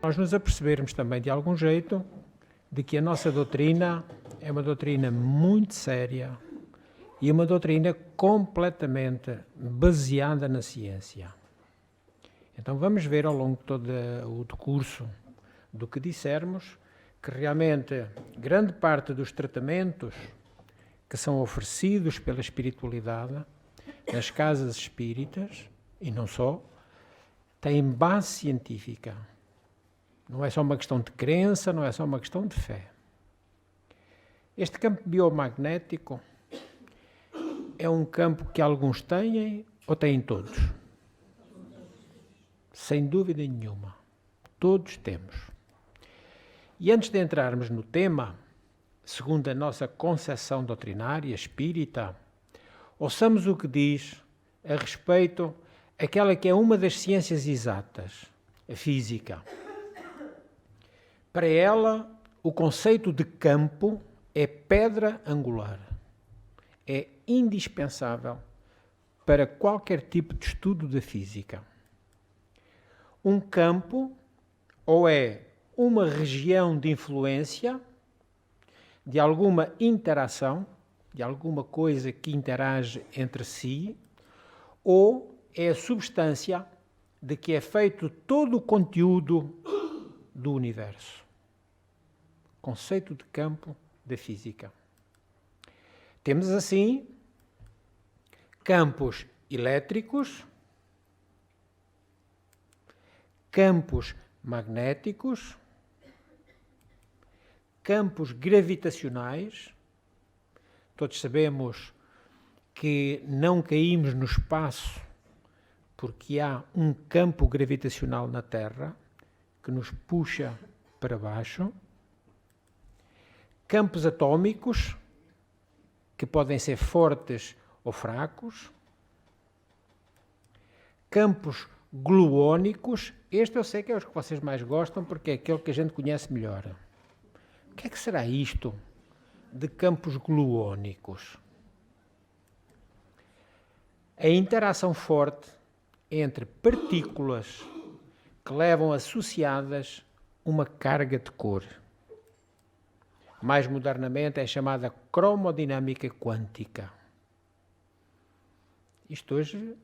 Nós nos apercebermos também, de algum jeito, de que a nossa doutrina é uma doutrina muito séria e uma doutrina completamente baseada na ciência. Então vamos ver ao longo de todo o decurso do que dissermos, que realmente grande parte dos tratamentos que são oferecidos pela espiritualidade nas casas espíritas, e não só, têm base científica. Não é só uma questão de crença, não é só uma questão de fé. Este campo biomagnético é um campo que alguns têm ou têm todos? Sem dúvida nenhuma. Todos temos. E antes de entrarmos no tema, segundo a nossa concepção doutrinária espírita, ouçamos o que diz a respeito daquela que é uma das ciências exatas, a física. Para ela, o conceito de campo é pedra angular. É indispensável para qualquer tipo de estudo da física. Um campo ou é uma região de influência, de alguma interação, de alguma coisa que interage entre si, ou é a substância de que é feito todo o conteúdo do universo. Conceito de campo da física. Temos assim campos elétricos, campos magnéticos, campos gravitacionais. Todos sabemos que não caímos no espaço porque há um campo gravitacional na Terra que nos puxa para baixo. Campos atômicos, que podem ser fortes ou fracos. Campos gluónicos, este eu sei que é os que vocês mais gostam porque é aquele que a gente conhece melhor. O que é que será isto de campos gluónicos? A interação forte entre partículas que levam associadas uma carga de cor. Mais modernamente é chamada cromodinâmica quântica. Isto hoje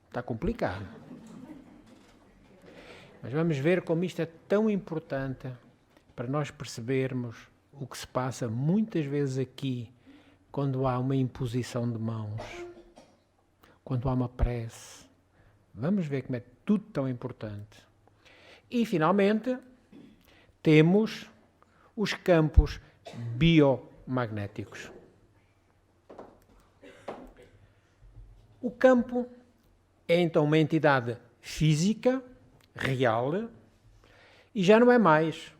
está complicado. Mas vamos ver como isto é tão importante para nós percebermos o que se passa muitas vezes aqui quando há uma imposição de mãos, quando há uma prece. Vamos ver como é tudo tão importante. E, finalmente, temos os campos biomagnéticos. O campo é então uma entidade física, real, e já não é mais,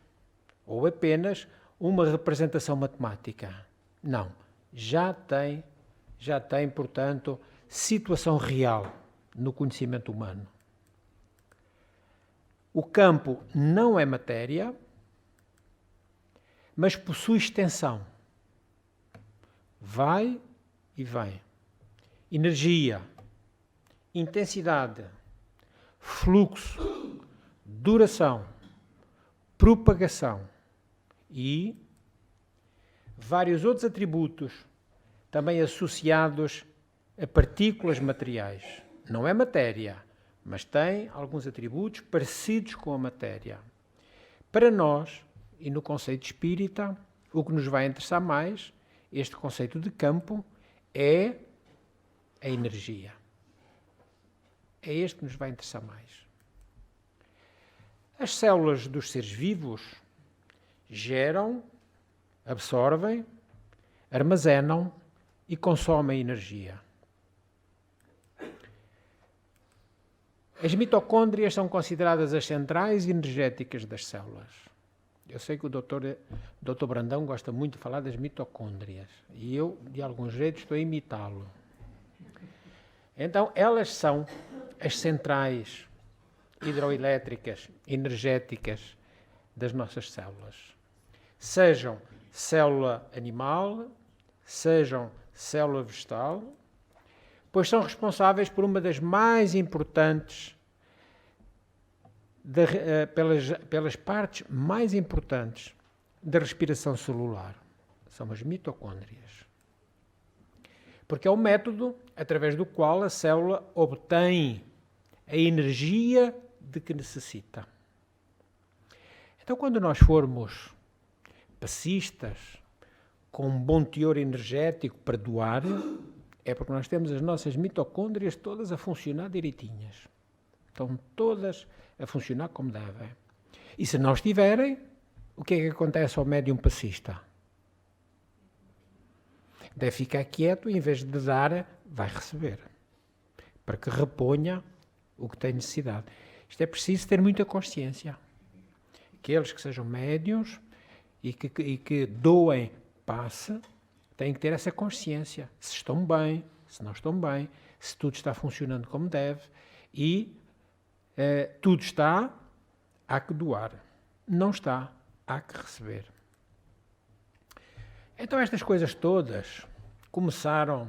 ou apenas, uma representação matemática. Não, já tem, portanto, situação real no conhecimento humano. O campo não é matéria, mas possui extensão. Vai e vem. Energia, intensidade, fluxo, duração, propagação e vários outros atributos também associados a partículas materiais. Não é matéria, mas tem alguns atributos parecidos com a matéria. Para nós, e no conceito espírita, o que nos vai interessar mais, este conceito de campo, é a energia. É este que nos vai interessar mais. As células dos seres vivos geram, absorvem, armazenam e consomem energia. As mitocôndrias são consideradas as centrais energéticas das células. Eu sei que o Dr. Brandão gosta muito de falar das mitocôndrias e eu, de algum jeito, estou a imitá-lo. Então, elas são as centrais hidroelétricas, energéticas das nossas células. Sejam célula animal, sejam célula vegetal, pois são responsáveis por uma das mais importantes pelas partes mais importantes da respiração celular. São as mitocôndrias. Porque é o método através do qual a célula obtém a energia de que necessita. Então, quando nós formos passistas, com um bom teor energético para doar, é porque nós temos as nossas mitocôndrias todas a funcionar direitinhas. Estão todas a funcionar como devem. E se não estiverem, o que é que acontece ao médium passista? Deve ficar quieto e, em vez de dar, vai receber. Para que reponha o que tem necessidade. Isto é preciso ter muita consciência. Aqueles que sejam médiuns e que doem passe, têm que ter essa consciência. Se estão bem, se não estão bem, se tudo está funcionando como deve e tudo está, há que doar. Não está, há que receber. Então estas coisas todas começaram,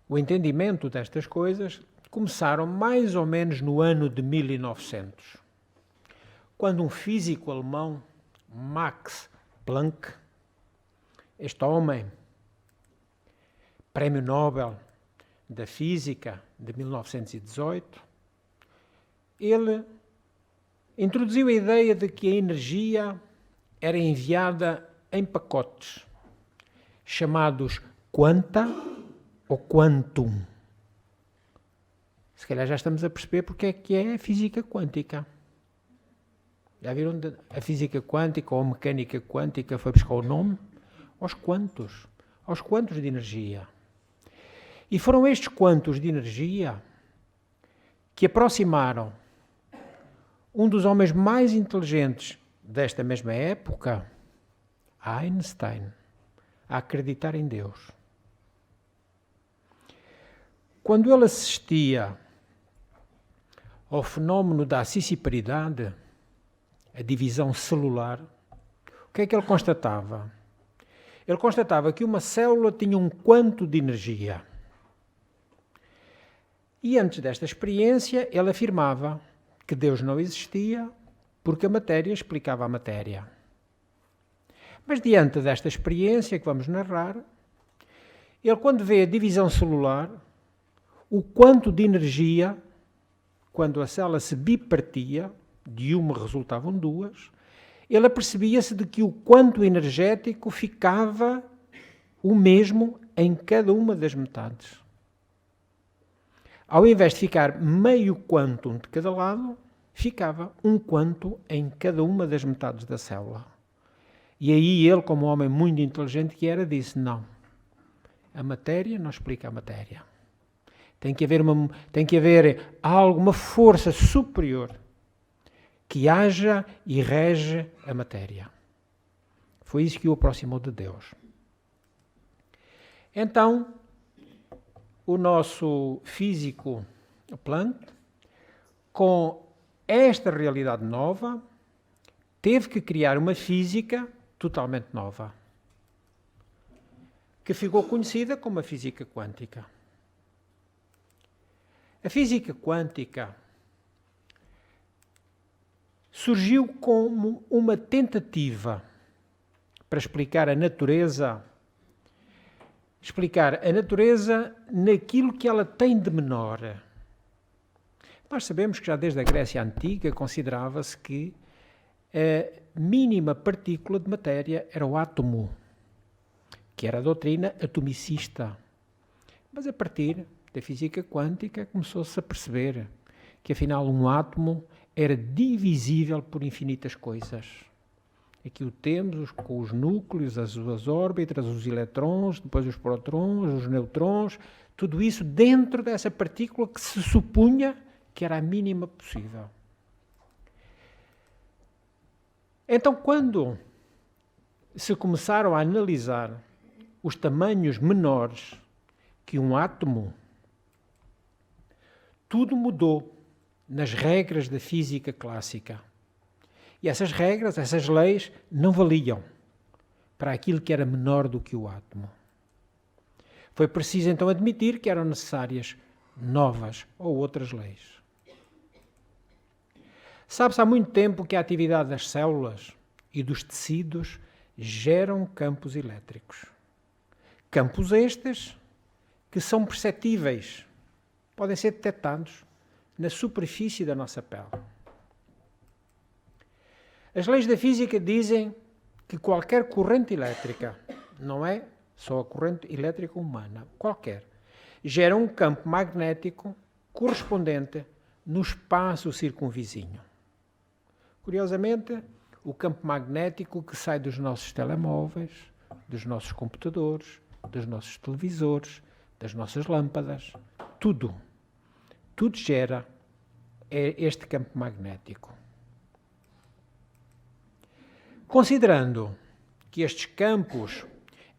o entendimento destas coisas começaram mais ou menos no ano de 1900, quando um físico alemão, Max Planck, este homem, Prémio Nobel da Física de 1918, ele introduziu a ideia de que a energia era enviada em pacotes, chamados quanta ou quantum. Se calhar já estamos a perceber porque é que é a física quântica. Já viram a física quântica ou a mecânica quântica foi buscar o nome? Aos quantos de energia. E foram estes quantos de energia que aproximaram um dos homens mais inteligentes desta mesma época, Einstein, a acreditar em Deus. Quando ele assistia ao fenómeno da acissiparidade, a divisão celular, o que é que ele constatava? Ele constatava que uma célula tinha um quanto de energia. E antes desta experiência, ele afirmava que Deus não existia porque a matéria explicava a matéria. Mas diante desta experiência que vamos narrar, ele, quando vê a divisão celular, o quanto de energia, quando a célula se bipartia, de uma resultavam duas, ele apercebia-se de que o quanto energético ficava o mesmo em cada uma das metades. Ao invés de ficar meio quantum de cada lado, ficava um quanto em cada uma das metades da célula. E aí ele, como homem muito inteligente que era, disse, não, a matéria não explica a matéria. Tem que haver algo, uma força superior que haja e rege a matéria. Foi isso que o aproximou de Deus. Então, o nosso físico Planck, com esta realidade nova, teve que criar uma física totalmente nova, que ficou conhecida como a física quântica. A física quântica surgiu como uma tentativa para explicar a natureza naquilo que ela tem de menor. Nós sabemos que já desde a Grécia Antiga considerava-se que a mínima partícula de matéria era o átomo, que era a doutrina atomicista. Mas a partir da física quântica começou-se a perceber que afinal um átomo era divisível por infinitas coisas. Aqui o temos com os núcleos, as órbitas, os eletrons, depois os prótons, os neutrons, tudo isso dentro dessa partícula que se supunha que era a mínima possível. Então, quando se começaram a analisar os tamanhos menores que um átomo, tudo mudou nas regras da física clássica. E essas regras, essas leis, não valiam para aquilo que era menor do que o átomo. Foi preciso então admitir que eram necessárias novas ou outras leis. Sabe-se há muito tempo que a atividade das células e dos tecidos geram campos elétricos. Campos estes que são perceptíveis, podem ser detectados na superfície da nossa pele. As leis da física dizem que qualquer corrente elétrica, não é só a corrente elétrica humana, qualquer, gera um campo magnético correspondente no espaço circunvizinho. Curiosamente, o campo magnético que sai dos nossos telemóveis, dos nossos computadores, dos nossos televisores, das nossas lâmpadas, tudo gera este campo magnético. Considerando que estes campos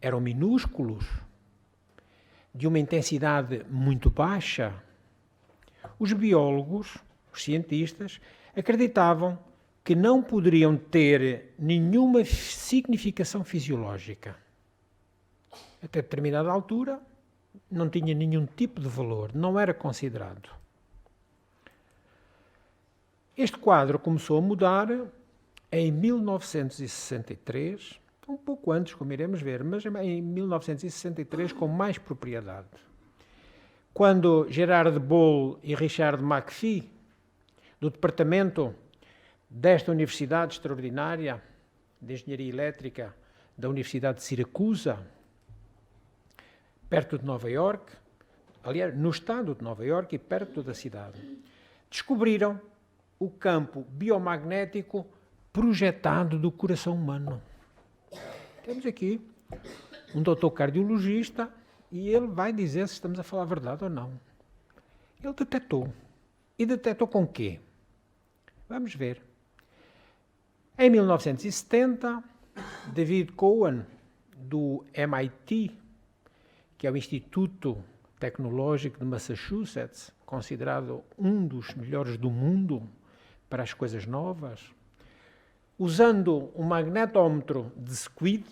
eram minúsculos, de uma intensidade muito baixa, os biólogos, os cientistas, acreditavam que não poderiam ter nenhuma significação fisiológica. Até determinada altura, não tinha nenhum tipo de valor, não era considerado. Este quadro começou a mudar em 1963, um pouco antes, como iremos ver, mas em 1963 com mais propriedade. Quando Gerard Boole e Richard McPhee, do departamento desta Universidade Extraordinária de Engenharia Elétrica da Universidade de Siracusa, perto de Nova Iorque, aliás, no estado de Nova Iorque e perto da cidade, descobriram o campo biomagnético projetado do coração humano. Temos aqui um doutor cardiologista e ele vai dizer se estamos a falar a verdade ou não. Ele detectou. E detectou com quê? Vamos ver. Em 1970, David Cohen, do MIT, que é o Instituto Tecnológico de Massachusetts, considerado um dos melhores do mundo para as coisas novas, usando um magnetómetro de Squid,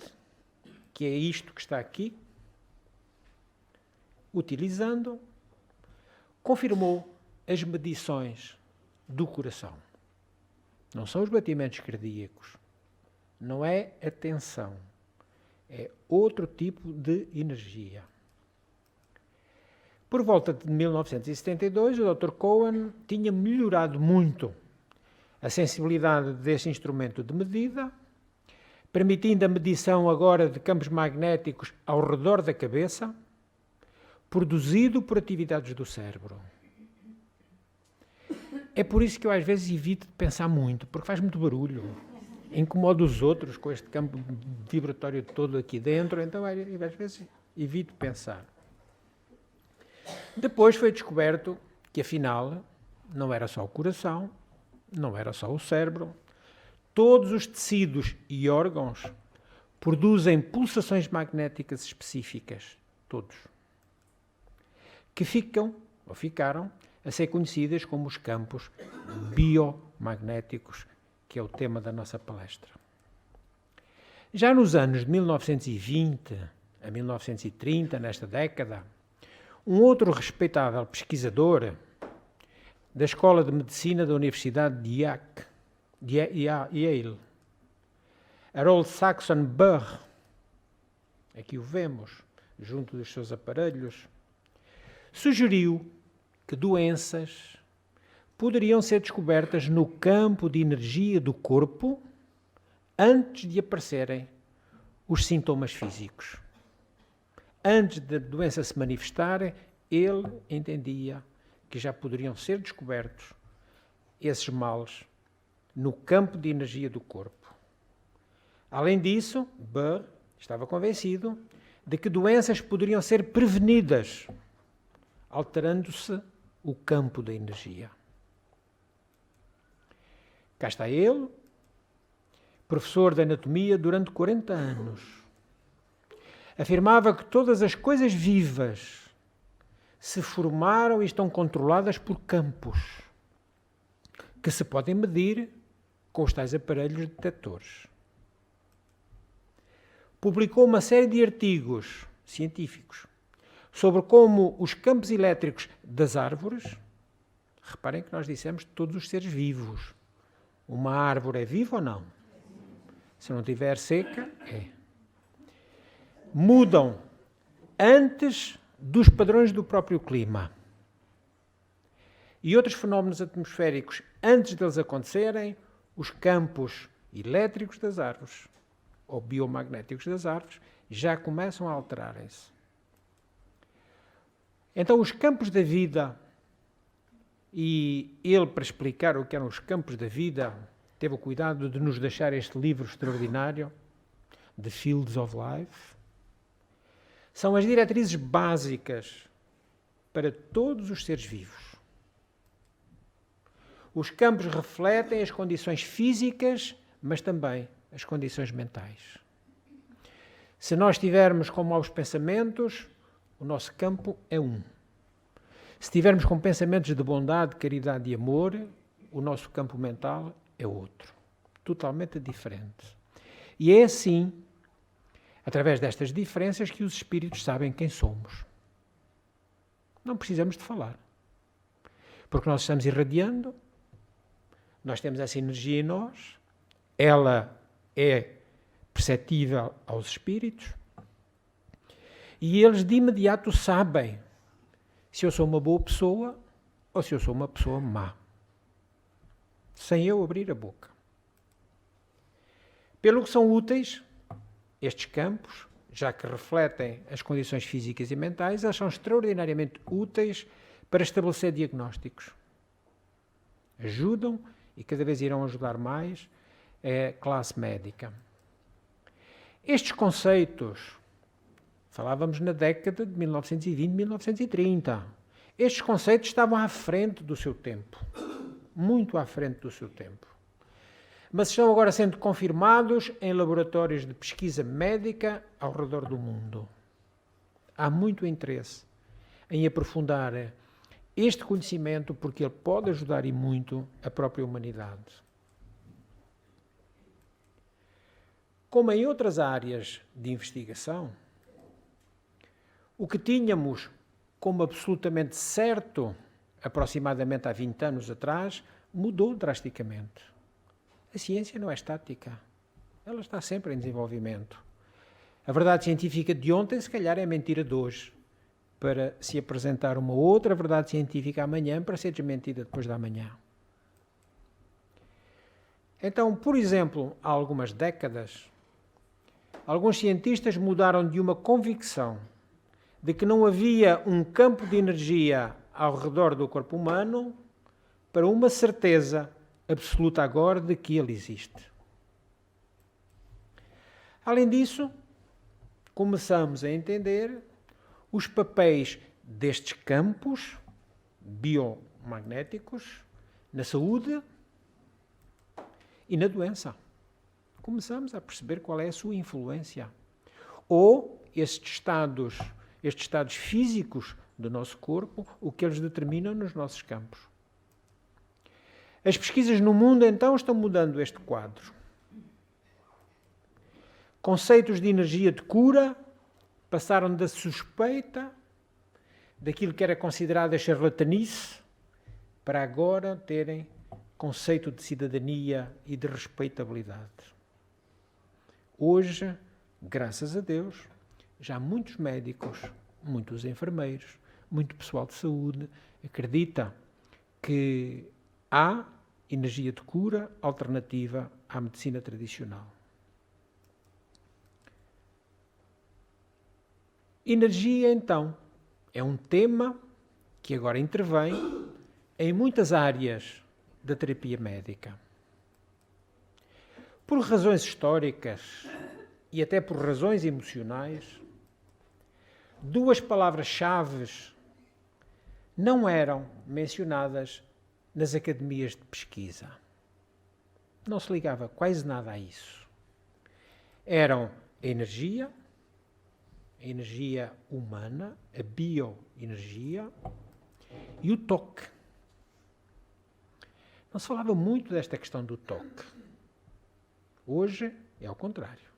que é isto que está aqui, utilizando, confirmou as medições do coração. Não são os batimentos cardíacos, não é a tensão, é outro tipo de energia. Por volta de 1972, o Dr. Cohen tinha melhorado muito a sensibilidade desse instrumento de medida, permitindo a medição agora de campos magnéticos ao redor da cabeça, produzido por atividades do cérebro. É por isso que eu às vezes evito de pensar muito, porque faz muito barulho. Incomoda os outros com este campo vibratório todo aqui dentro, então às vezes evito pensar. Depois foi descoberto que afinal não era só o coração, não era só o cérebro, todos os tecidos e órgãos produzem pulsações magnéticas específicas, todos, que ficaram a ser conhecidas como os campos biomagnéticos, que é o tema da nossa palestra. Já nos anos de 1920 a 1930, nesta década, um outro respeitável pesquisador da Escola de Medicina da Universidade de Yale, Harold Saxon Burr, aqui o vemos, junto dos seus aparelhos, sugeriu que doenças poderiam ser descobertas no campo de energia do corpo antes de aparecerem os sintomas físicos. Antes da doença se manifestar, ele entendia que já poderiam ser descobertos esses males no campo de energia do corpo. Além disso, Burr estava convencido de que doenças poderiam ser prevenidas, alterando-se o campo da energia. Cá está ele, professor de anatomia durante 40 anos. Afirmava que todas as coisas vivas se formaram e estão controladas por campos que se podem medir com os tais aparelhos detectores. Publicou uma série de artigos científicos sobre como os campos elétricos das árvores, reparem que nós dissemos todos os seres vivos, Uma árvore é viva ou não? Se não estiver seca, é. Mudam antes dos padrões do próprio clima. E outros fenómenos atmosféricos, antes deles acontecerem, os campos elétricos das árvores, ou biomagnéticos das árvores, já começam a alterarem-se. Então, os campos da vida, e ele, para explicar o que eram os campos da vida, teve o cuidado de nos deixar este livro extraordinário, The Fields of Life. São as diretrizes básicas para todos os seres vivos. Os campos refletem as condições físicas, mas também as condições mentais. Se nós tivermos com maus pensamentos, o nosso campo é um. Se tivermos com pensamentos de bondade, caridade e amor, o nosso campo mental é outro. Totalmente diferente. E é assim, através destas diferenças, que os espíritos sabem quem somos. Não precisamos de falar. Porque nós estamos irradiando, nós temos essa energia em nós, ela é perceptível aos espíritos, e eles de imediato sabem se eu sou uma boa pessoa ou se eu sou uma pessoa má, sem eu abrir a boca. Pelo que são úteis, estes campos, já que refletem as condições físicas e mentais, eles são extraordinariamente úteis para estabelecer diagnósticos. Ajudam, e cada vez irão ajudar mais, a classe médica. Estes conceitos, falávamos na década de 1920, 1930, estes conceitos estavam à frente do seu tempo, muito à frente do seu tempo. Mas estão agora sendo confirmados em laboratórios de pesquisa médica ao redor do mundo. Há muito interesse em aprofundar este conhecimento, porque ele pode ajudar e muito a própria humanidade. Como em outras áreas de investigação, o que tínhamos como absolutamente certo, aproximadamente há 20 anos atrás, mudou drasticamente. A ciência não é estática. Ela está sempre em desenvolvimento. A verdade científica de ontem, se calhar, é a mentira de hoje, para se apresentar uma outra verdade científica amanhã, para ser desmentida depois da manhã. Então, por exemplo, há algumas décadas, alguns cientistas mudaram de uma convicção de que não havia um campo de energia ao redor do corpo humano para uma certeza absoluta agora de que ele existe. Além disso, começamos a entender os papéis destes campos biomagnéticos na saúde e na doença. Começamos a perceber qual é a sua influência. Ou estes estados físicos do nosso corpo, o que eles determinam nos nossos campos. As pesquisas no mundo, então, estão mudando este quadro. Conceitos de energia de cura passaram da suspeita, daquilo que era considerado a charlatanice, para agora terem conceito de cidadania e de respeitabilidade. Hoje, graças a Deus, já muitos médicos, muitos enfermeiros, muito pessoal de saúde acredita que há energia de cura alternativa à medicina tradicional. Energia, então, é um tema que agora intervém em muitas áreas da terapia médica. Por razões históricas e até por razões emocionais, duas palavras-chave não eram mencionadas nas academias de pesquisa. Não se ligava quase nada a isso. Eram a energia humana, a bioenergia e o toque. Não se falava muito desta questão do toque. Hoje é ao contrário.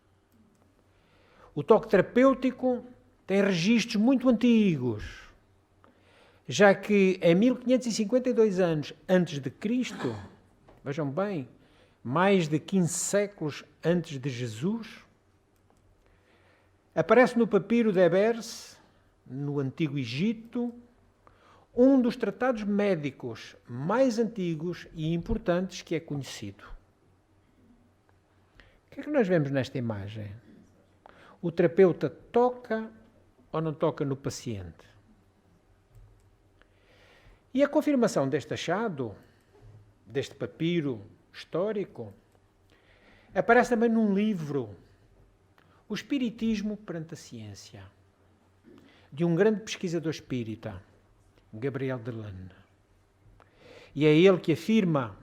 O toque terapêutico tem registros muito antigos, já que em 1552 anos antes de Cristo, vejam bem, mais de 15 séculos antes de Jesus. Aparece no papiro de Ebers, no Antigo Egito, um dos tratados médicos mais antigos e importantes que é conhecido. O que é que nós vemos nesta imagem? O terapeuta toca ou não toca no paciente? E a confirmação deste achado, deste papiro histórico, aparece também num livro, O Espiritismo perante a Ciência, de um grande pesquisador espírita, Gabriel Delane. E é ele que afirma,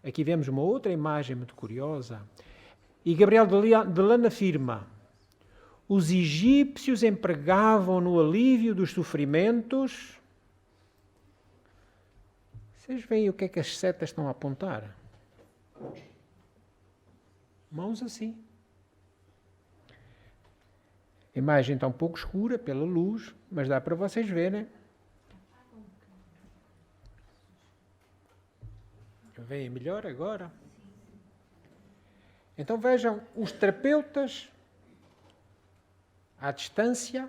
aqui vemos uma outra imagem muito curiosa, e Gabriel Delane afirma: os egípcios empregavam no alívio dos sofrimentos. Vocês veem o que é que as setas estão a apontar? Mãos assim. A imagem está um pouco escura pela luz, mas dá para vocês verem. Veem melhor agora? Então vejam, os terapeutas à distância,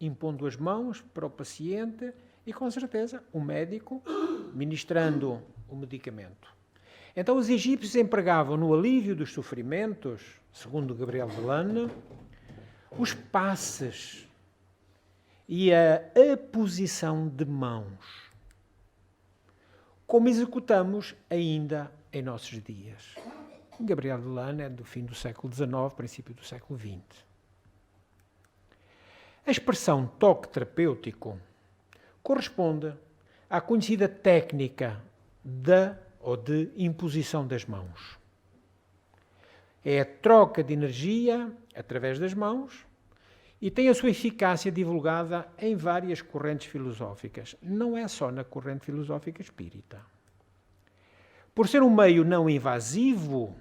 impondo as mãos para o paciente e, com certeza, o médico ministrando o medicamento. Então os egípcios empregavam no alívio dos sofrimentos, segundo Gabriel Delane, os passes e a aposição de mãos, como executamos ainda em nossos dias. Gabriel Delane é do fim do século XIX, princípio do século XX. A expressão toque terapêutico corresponde à conhecida técnica da ou de imposição das mãos. É a troca de energia através das mãos e tem a sua eficácia divulgada em várias correntes filosóficas. Não é só na corrente filosófica espírita. Por ser um meio não invasivo,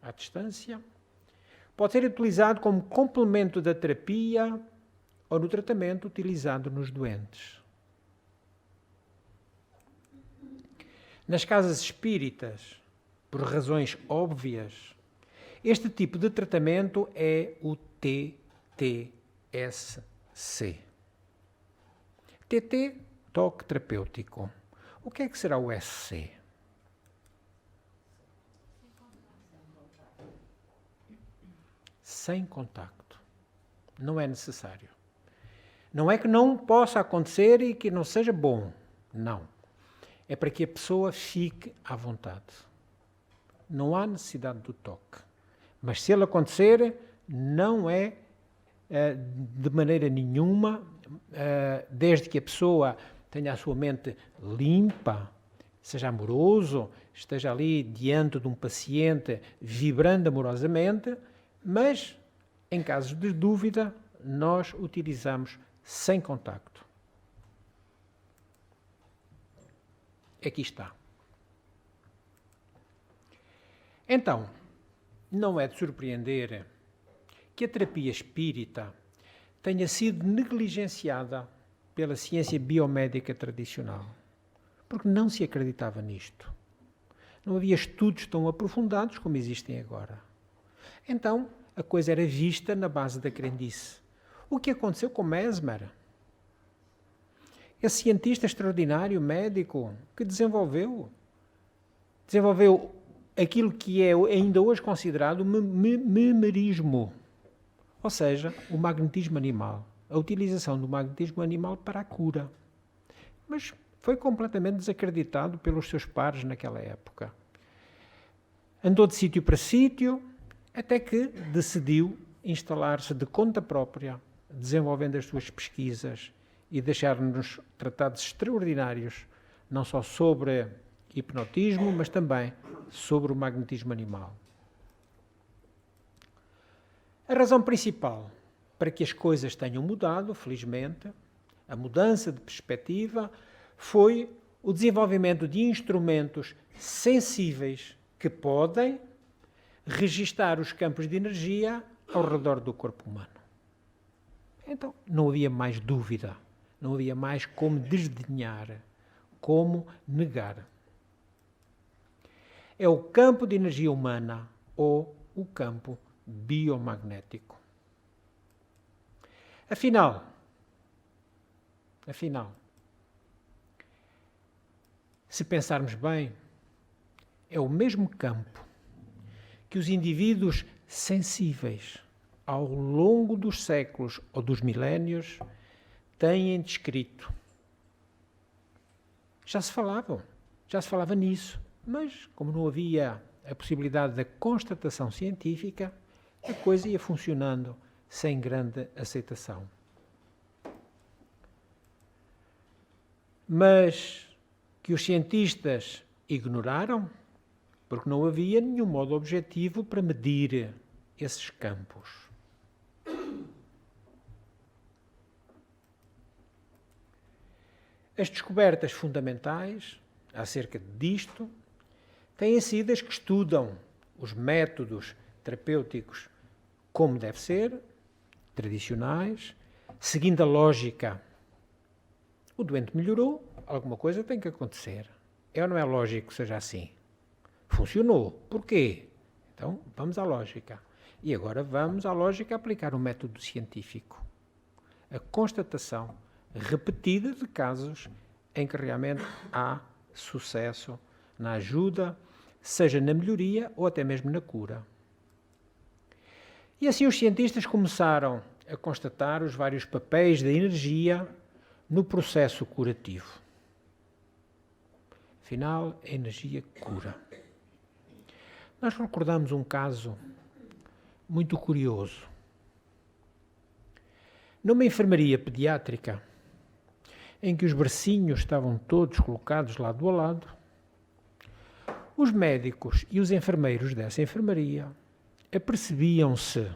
à distância, pode ser utilizado como complemento da terapia ou no tratamento utilizado nos doentes. Nas casas espíritas, por razões óbvias, este tipo de tratamento é o TTSC. TT, toque terapêutico. O que é que será o SC? Sem contacto. Não é necessário. Não é que não possa acontecer e que não seja bom. Não. É para que a pessoa fique à vontade. Não há necessidade do toque. Mas se ele acontecer, não é de maneira nenhuma, desde que a pessoa tenha a sua mente limpa, seja amoroso, esteja ali diante de um paciente vibrando amorosamente, mas em casos de dúvida, nós utilizamos sem contacto. Aqui está. Então, não é de surpreender que a terapia espírita tenha sido negligenciada pela ciência biomédica tradicional, porque não se acreditava nisto. Não havia estudos tão aprofundados como existem agora. Então, a coisa era vista na base da crendice. O que aconteceu com Mesmer? Esse cientista extraordinário, médico, que desenvolveu aquilo que é ainda hoje considerado memerismo, ou seja, o magnetismo animal, a utilização do magnetismo animal para a cura. Mas foi completamente desacreditado pelos seus pares naquela época. Andou de sítio para sítio, até que decidiu instalar-se de conta própria, desenvolvendo as suas pesquisas e deixar-nos tratados extraordinários, não só sobre hipnotismo, mas também sobre o magnetismo animal. A razão principal para que as coisas tenham mudado, felizmente, a mudança de perspectiva, foi o desenvolvimento de instrumentos sensíveis que podem registar os campos de energia ao redor do corpo humano. Então, não havia mais dúvida, não havia mais como desdenhar, como negar. é o campo de energia humana ou o campo biomagnético. Afinal, se pensarmos bem, é o mesmo campo que os indivíduos sensíveis ao longo dos séculos ou dos milénios têm descrito. Já se falava nisso, mas como não havia a possibilidade da constatação científica, a coisa ia funcionando sem grande aceitação. Mas que os cientistas ignoraram, porque não havia nenhum modo objetivo para medir esses campos. As descobertas fundamentais acerca disto têm sido as que estudam os métodos terapêuticos como deve ser, tradicionais, seguindo a lógica. O doente melhorou, alguma coisa tem que acontecer. É ou não é lógico que seja assim? Funcionou. Porquê? Então, vamos à lógica. E agora vamos à lógica aplicar o método científico. A constatação repetida de casos em que realmente há sucesso na ajuda, seja na melhoria ou até mesmo na cura. E assim os cientistas começaram a constatar os vários papéis da energia no processo curativo. Afinal, a energia cura. Nós recordamos um caso muito curioso. Numa enfermaria pediátrica, em que os bercinhos estavam todos colocados lado a lado, os médicos e os enfermeiros dessa enfermaria apercebiam-se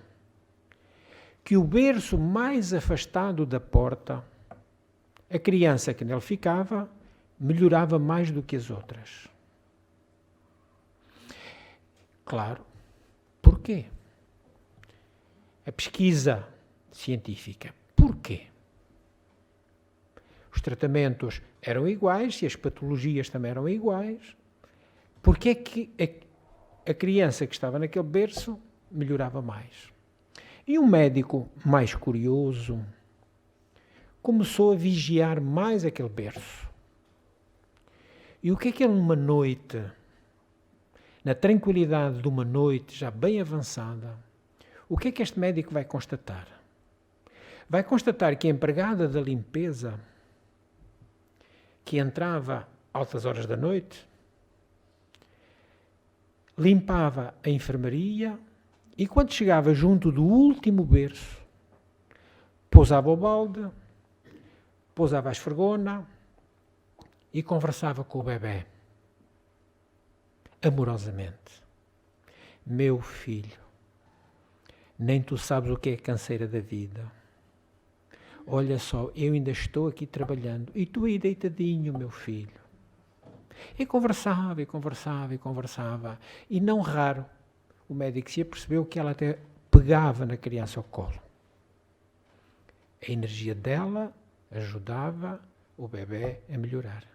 que o berço mais afastado da porta, a criança que nele ficava, melhorava mais do que as outras. Claro. Porquê? A pesquisa científica. Porquê? Os tratamentos eram iguais e as patologias também eram iguais. Porquê é que a criança que estava naquele berço melhorava mais? E um médico mais curioso começou a vigiar mais aquele berço. E o que é que ele, numa noite, na tranquilidade de uma noite já bem avançada, o que é que este médico vai constatar? Vai constatar que a empregada da limpeza, que entrava altas horas da noite, limpava a enfermaria e quando chegava junto do último berço, pousava o balde, pousava a esfregona e conversava com o bebé, amorosamente. Meu filho, nem tu sabes o que é a canseira da vida. Olha só, eu ainda estou aqui trabalhando e tu aí deitadinho, meu filho. E conversava, e conversava, e conversava. E não raro, o médico se apercebeu que ela até pegava na criança ao colo. A energia dela ajudava o bebé a melhorar.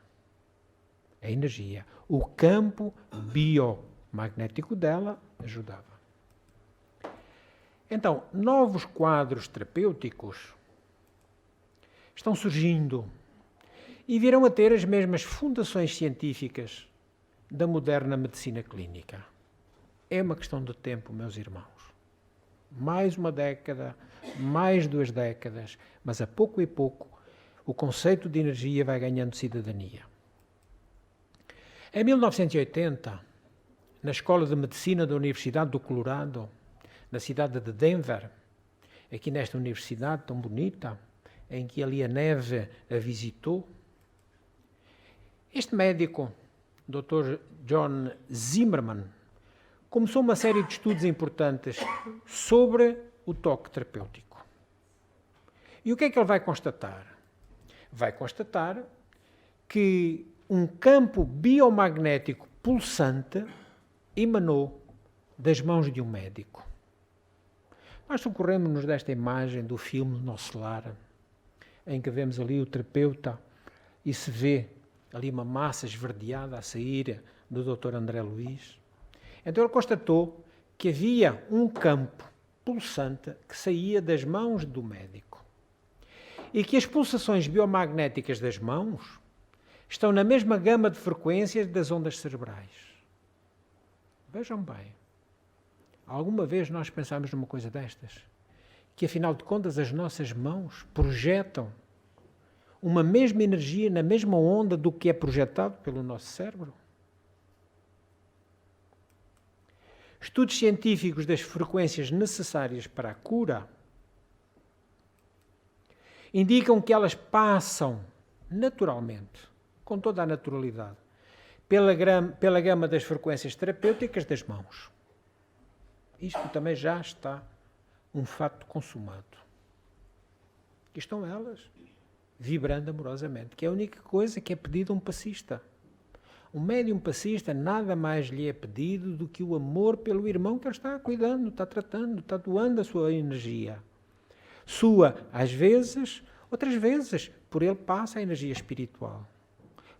A energia. O campo biomagnético dela ajudava. Então, novos quadros terapêuticos estão surgindo e virão a ter as mesmas fundações científicas da moderna medicina clínica. É uma questão de tempo, meus irmãos. Mais uma década, mais 2 décadas, mas a pouco e pouco o conceito de energia vai ganhando cidadania. Em 1980, na Escola de Medicina da Universidade do Colorado, na cidade de Denver, aqui nesta universidade tão bonita, em que ali a neve a visitou, este médico, Dr. John Zimmerman, começou uma série de estudos importantes sobre o toque terapêutico. E o que é que ele vai constatar? Vai constatar que um campo biomagnético pulsante emanou das mãos de um médico. Nós socorremos-nos desta imagem do filme Nosso Lar, em que vemos ali o terapeuta e se vê ali uma massa esverdeada a sair do Dr. André Luiz. Então ele constatou que havia um campo pulsante que saía das mãos do médico e que as pulsações biomagnéticas das mãos estão na mesma gama de frequências das ondas cerebrais. Vejam bem, alguma vez nós pensámos numa coisa destas? Que afinal de contas as nossas mãos projetam uma mesma energia na mesma onda do que é projetado pelo nosso cérebro? Estudos científicos das frequências necessárias para a cura indicam que elas passam naturalmente, com toda a naturalidade, pela gama das frequências terapêuticas das mãos. Isto também já está um fato consumado. Aqui estão elas, vibrando amorosamente, que é a única coisa que é pedido a um passista. Um médium passista nada mais lhe é pedido do que o amor pelo irmão que ele está cuidando, está tratando, está doando a sua energia. Sua, às vezes, outras vezes, por ele passa a energia espiritual.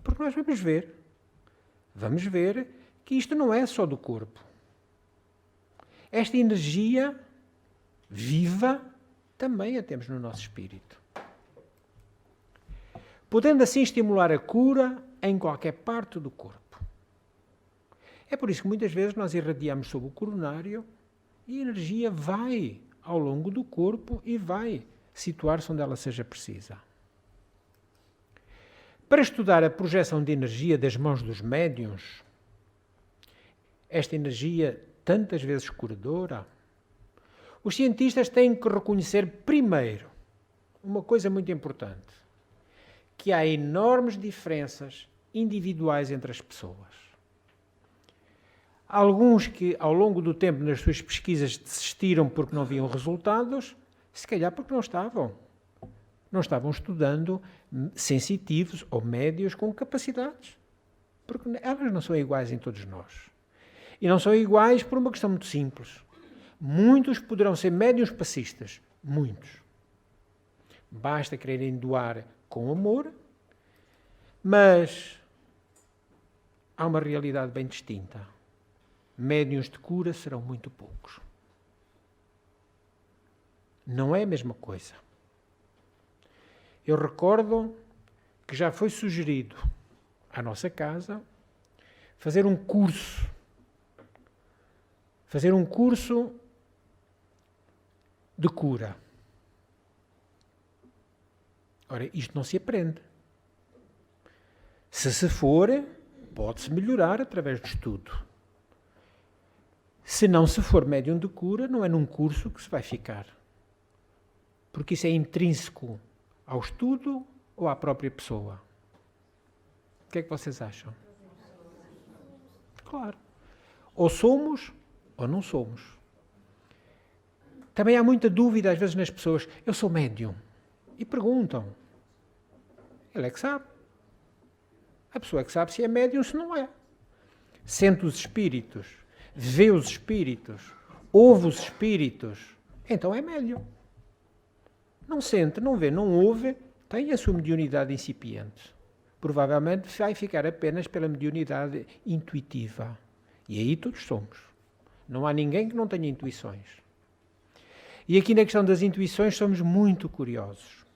Porque nós vamos ver que isto não é só do corpo. Esta energia viva também a temos no nosso espírito. Podendo assim estimular a cura em qualquer parte do corpo. É por isso que muitas vezes nós irradiamos sobre o coronário e a energia vai ao longo do corpo e vai situar-se onde ela seja precisa. Para estudar a projeção de energia das mãos dos médiuns, esta energia tantas vezes curadora, os cientistas têm que reconhecer primeiro uma coisa muito importante, que há enormes diferenças individuais entre as pessoas. Alguns que, ao longo do tempo, nas suas pesquisas desistiram porque não viam resultados, se calhar porque não estavam estudando sensitivos ou médios com capacidades. Porque elas não são iguais em todos nós. E não são iguais por uma questão muito simples. Muitos poderão ser médiuns passistas. Muitos. Basta quererem doar com amor, mas há uma realidade bem distinta. Médiuns de cura serão muito poucos. Não é a mesma coisa. Eu recordo que já foi sugerido à nossa casa fazer um curso de cura. Ora, isto não se aprende. Se for, pode-se melhorar através do estudo. Se não se for médium de cura, não é num curso que se vai ficar. Porque isso é intrínseco ao estudo ou à própria pessoa. O que é que vocês acham? Claro. Ou somos ou não somos. Também há muita dúvida às vezes nas pessoas. Eu sou médium. E perguntam. Ele é que sabe. A pessoa é que sabe se é médium ou se não é. Sente os espíritos, vê os espíritos, ouve os espíritos, então é médium. Não sente, não vê, não ouve, tem a sua mediunidade incipiente. Provavelmente vai ficar apenas pela mediunidade intuitiva. E aí todos somos. Não há ninguém que não tenha intuições. E aqui na questão das intuições somos muito curiosos.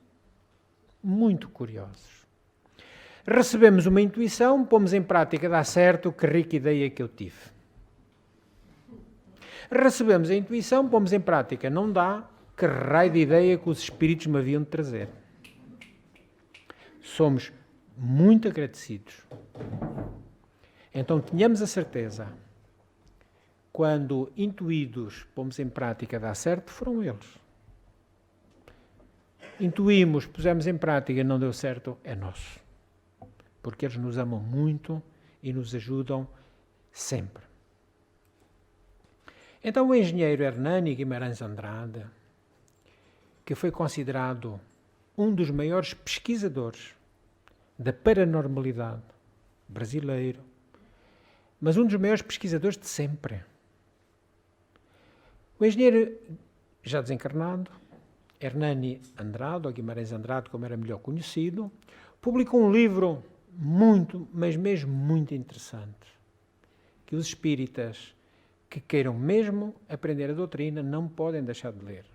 Muito curiosos. Recebemos uma intuição, pomos em prática, dá certo, que rica ideia que eu tive. Recebemos a intuição, pomos em prática, não dá, que raio de ideia que os espíritos me haviam de trazer. Somos muito agradecidos. Então tenhamos a certeza, quando intuídos, pomos em prática, dá certo, foram eles. Intuímos, pusemos em prática, não deu certo, é nosso. Porque eles nos amam muito e nos ajudam sempre. Então o engenheiro Hernani Guimarães Andrade, que foi considerado um dos maiores pesquisadores da paranormalidade brasileiro, mas um dos maiores pesquisadores de sempre. O engenheiro, já desencarnado, Hernani Andrade, ou Guimarães Andrade, como era melhor conhecido, publicou um livro muito, mas mesmo muito interessante, que os espíritas que queiram mesmo aprender a doutrina não podem deixar de ler.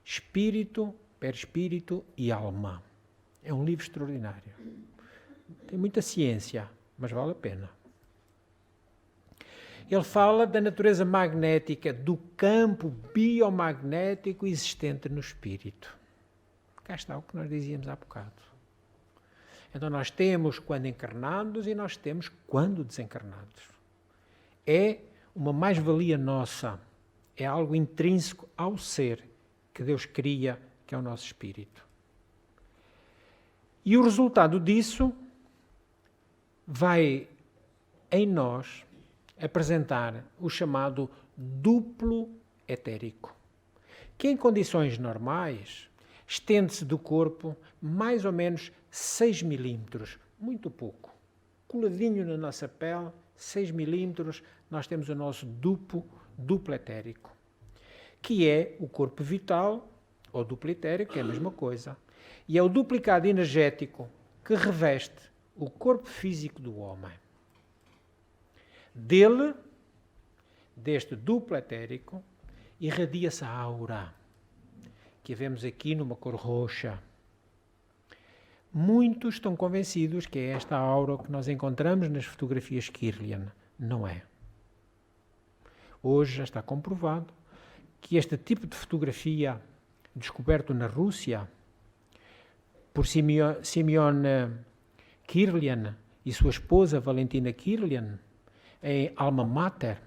Espírito, Perispírito e Alma. É um livro extraordinário. Tem muita ciência, mas vale a pena. Ele fala da natureza magnética, do campo biomagnético existente no espírito. Cá está o que nós dizíamos há bocado. Então nós temos quando encarnados e nós temos quando desencarnados. É uma mais-valia nossa, é algo intrínseco ao ser que Deus cria, que é o nosso espírito. E o resultado disso vai em nós apresentar o chamado duplo etérico, que em condições normais estende-se do corpo mais ou menos 6 milímetros, muito pouco. Coladinho na nossa pele, 6 milímetros, nós temos o nosso duplo etérico, que é o corpo vital, ou duplo etérico, que é a mesma coisa, e é o duplicado energético que reveste o corpo físico do homem. Dele, deste duplo etérico, irradia-se a aura, que vemos aqui numa cor roxa. Muitos estão convencidos que é esta aura que nós encontramos nas fotografias Kirlian. Não é. Hoje já está comprovado que este tipo de fotografia, descoberto na Rússia por Simeon Kirlian e sua esposa Valentina Kirlian, em Alma Mater,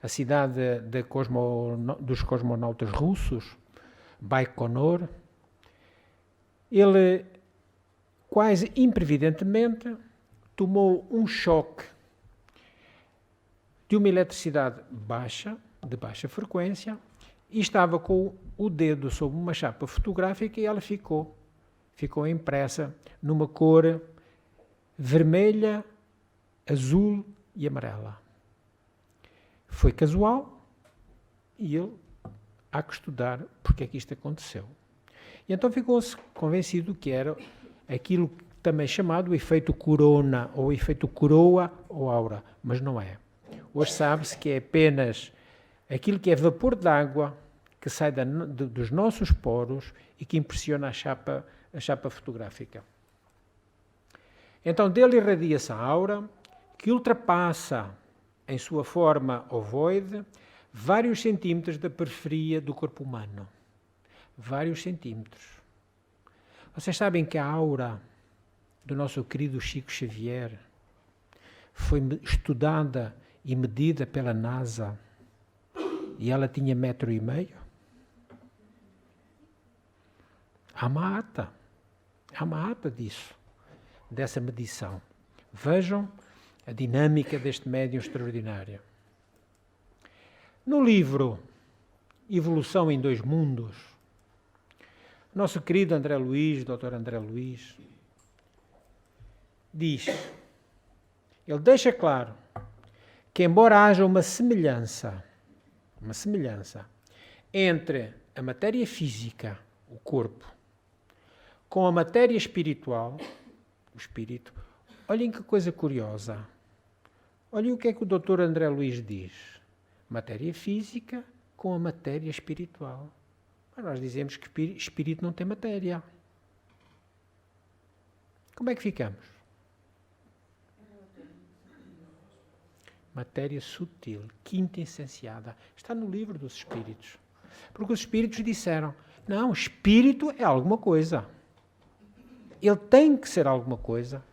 a cidade dos cosmonautas russos, Baikonur, ele quase imprevidentemente tomou um choque de uma eletricidade baixa, de baixa frequência, e estava com o dedo sobre uma chapa fotográfica e ela ficou impressa numa cor vermelha, azul e amarela. Foi casual e ele há que estudar porque é que isto aconteceu. E então ficou-se convencido que era aquilo também chamado o efeito corona, ou efeito coroa ou aura, mas não é. Hoje sabe-se que é apenas aquilo que é vapor d'água que sai dos nossos poros e que impressiona a chapa fotográfica. Então dele irradia-se a aura que ultrapassa em sua forma ovoide vários centímetros da periferia do corpo humano. Vários centímetros. Vocês sabem que a aura do nosso querido Chico Xavier foi estudada e medida pela NASA e ela tinha 1,5 metros? Há uma ata disso, dessa medição. Vejam a dinâmica deste médium extraordinário. No livro Evolução em Dois Mundos, nosso querido André Luiz, Dr. André Luiz, diz, ele deixa claro que embora haja uma semelhança entre a matéria física, o corpo, com a matéria espiritual, o espírito, olhem que coisa curiosa. Olhem o que é que o Dr. André Luiz diz. Matéria física com a matéria espiritual. Mas nós dizemos que espírito não tem matéria. Como é que ficamos? Matéria sutil, quinta essenciada. Está no livro dos espíritos. Porque os espíritos disseram, não, espírito é alguma coisa. Ele tem que ser alguma coisa.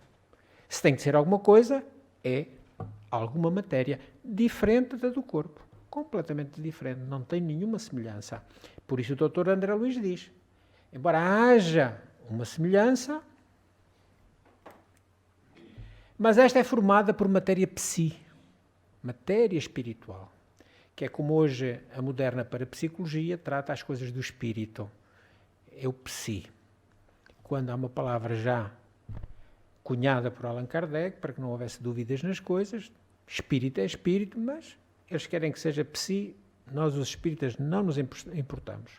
Se tem que ser alguma coisa, é alguma matéria diferente da do corpo. Completamente diferente, não tem nenhuma semelhança. Por isso o Dr. André Luiz diz, embora haja uma semelhança, mas esta é formada por matéria psi, matéria espiritual, que é como hoje a moderna parapsicologia trata as coisas do espírito. É o psi. Quando há uma palavra já cunhada por Allan Kardec, para que não houvesse dúvidas nas coisas, espírito é espírito, mas eles querem que seja psi, nós os espíritas não nos importamos.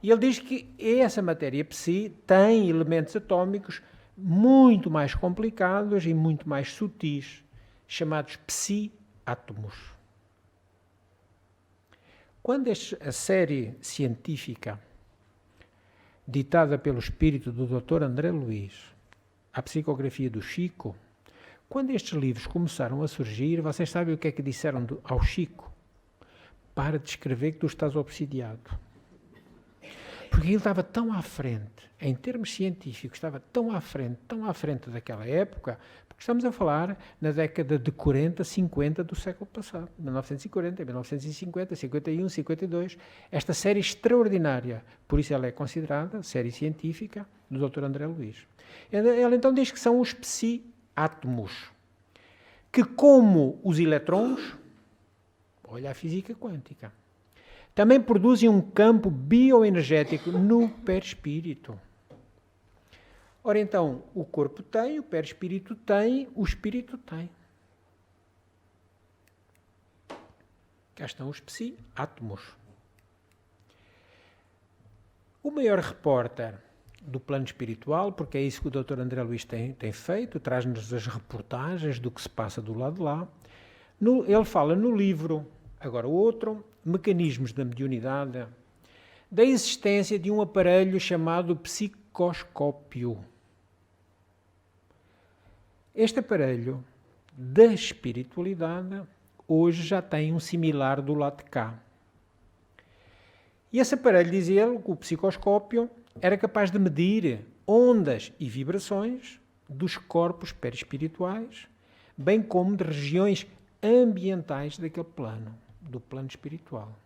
E ele diz que essa matéria psi tem elementos atômicos muito mais complicados e muito mais sutis, chamados psi-átomos. Quando a série científica, ditada pelo espírito do Dr. André Luiz, A Psicografia do Chico, quando estes livros começaram a surgir, vocês sabem o que é que disseram ao Chico? Para de escrever que tu estás obsidiado. Porque ele estava tão à frente, em termos científicos, estava tão à frente daquela época, porque estamos a falar na década de 40, 50 do século passado, 1940, 1950, 51, 52, esta série extraordinária, por isso ela é considerada série científica do Dr. André Luiz. Ela então diz que são os psi-átomos, que como os elétrons, olha a física quântica, também produzem um campo bioenergético no perispírito. Ora então, o corpo tem, o perispírito tem, o espírito tem. Cá estão os psi-átomos. O maior repórter do plano espiritual, porque é isso que o Dr. André Luiz tem feito, traz-nos as reportagens do que se passa do lado de lá. Ele fala no livro, agora o outro, Mecanismos da Mediunidade, da existência de um aparelho chamado psicoscópio. Este aparelho da espiritualidade hoje já tem um similar do lado de cá. E esse aparelho, diz ele, que o psicoscópio era capaz de medir ondas e vibrações dos corpos perispirituais, bem como de regiões ambientais daquele plano, do plano espiritual.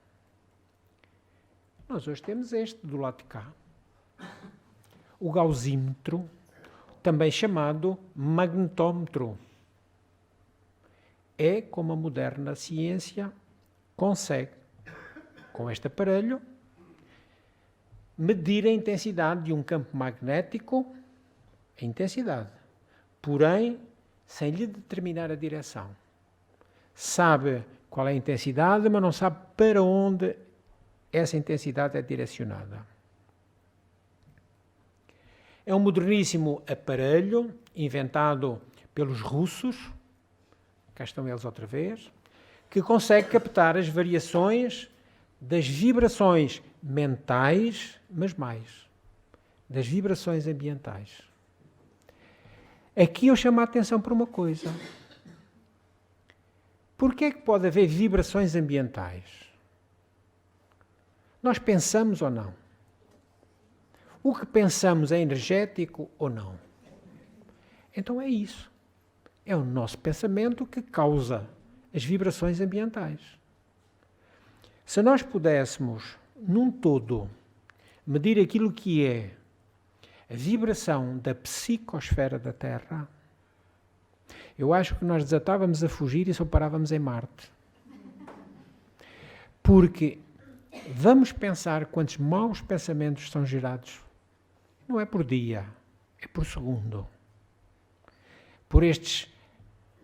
Nós hoje temos este do lado de cá. O gausímetro, também chamado magnetómetro. É como a moderna ciência consegue, com este aparelho, medir a intensidade de um campo magnético, a intensidade, porém, sem lhe determinar a direção. Sabe qual é a intensidade, mas não sabe para onde essa intensidade é direcionada. É um moderníssimo aparelho inventado pelos russos, cá estão eles outra vez, que consegue captar as variações das vibrações mentais, mas mais, das vibrações ambientais. Aqui eu chamo a atenção para uma coisa. Porquê é que pode haver vibrações ambientais? Nós pensamos ou não? O que pensamos é energético ou não? Então é isso. É o nosso pensamento que causa as vibrações ambientais. Se nós pudéssemos, num todo, medir aquilo que é a vibração da psicosfera da Terra, eu acho que nós desatávamos a fugir e só parávamos em Marte. Porque vamos pensar quantos maus pensamentos são gerados. Não é por dia, é por segundo. Por estes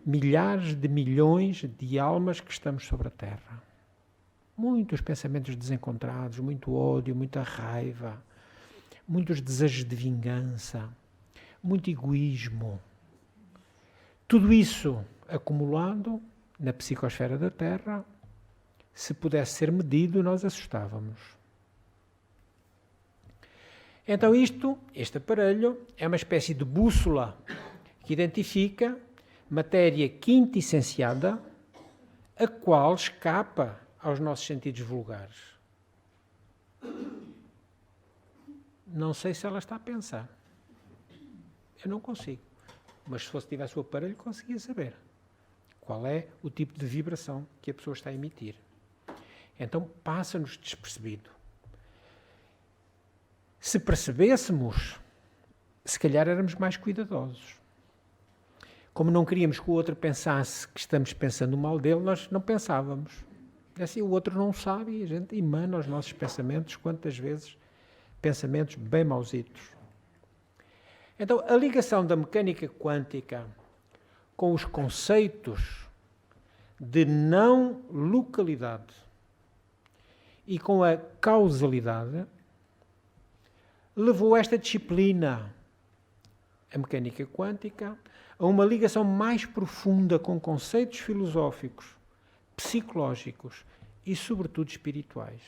milhares de milhões de almas que estamos sobre a Terra. Muitos pensamentos desencontrados, muito ódio, muita raiva, muitos desejos de vingança, muito egoísmo. Tudo isso acumulado na psicosfera da Terra, se pudesse ser medido, nós assustávamos. Então este aparelho, é uma espécie de bússola que identifica matéria quintessenciada, a qual escapa aos nossos sentidos vulgares. Não sei se ela está a pensar. Eu não consigo. Mas se fosse tivesse o aparelho, conseguia saber qual é o tipo de vibração que a pessoa está a emitir. Então passa-nos despercebido. Se percebêssemos, se calhar éramos mais cuidadosos. Como não queríamos que o outro pensasse que estamos pensando mal dele, nós não pensávamos. Assim o outro não sabe e a gente emana os nossos pensamentos, quantas vezes pensamentos bem mausitos. Então, a ligação da mecânica quântica com os conceitos de não localidade e com a causalidade levou esta disciplina, a mecânica quântica, a uma ligação mais profunda com conceitos filosóficos, psicológicos e, sobretudo, espirituais.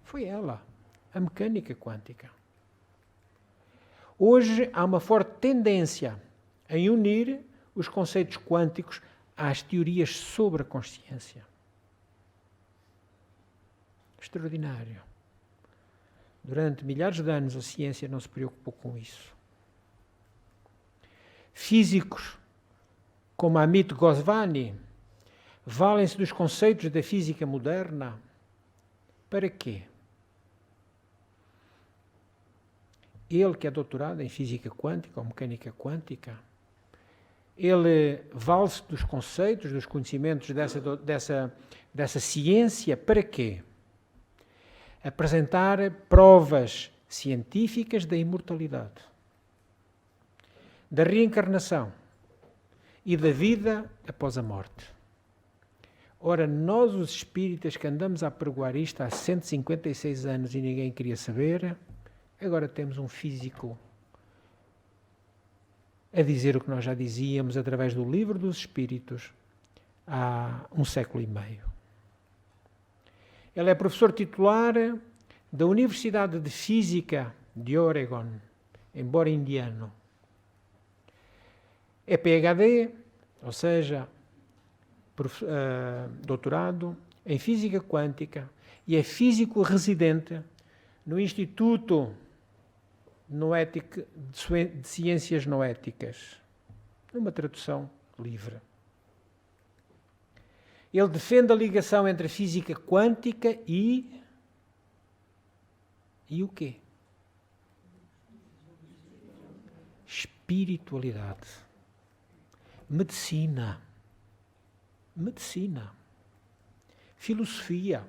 Foi ela, a mecânica quântica. Hoje há uma forte tendência em unir os conceitos quânticos às teorias sobre a consciência. Extraordinário. Durante milhares de anos a ciência não se preocupou com isso. Físicos como Amit Goswami valem-se dos conceitos da física moderna. Para quê? Ele, que é doutorado em física quântica ou mecânica quântica, ele vale-se dos conceitos, dos conhecimentos dessa ciência. Para quê? Apresentar provas científicas da imortalidade, da reencarnação e da vida após a morte. Ora, nós os espíritas que andamos a pregoar isto há 156 anos e ninguém queria saber, agora temos um físico a dizer o que nós já dizíamos através do Livro dos Espíritos há 1 século e meio. Ele é professor titular da Universidade de Física de Oregon, embora indiano. É PhD, ou seja, doutorado em Física Quântica, e é físico residente no Instituto de Ciências Noéticas, numa tradução livre. Ele defende a ligação entre a física quântica e o quê? Espiritualidade. Medicina. Filosofia.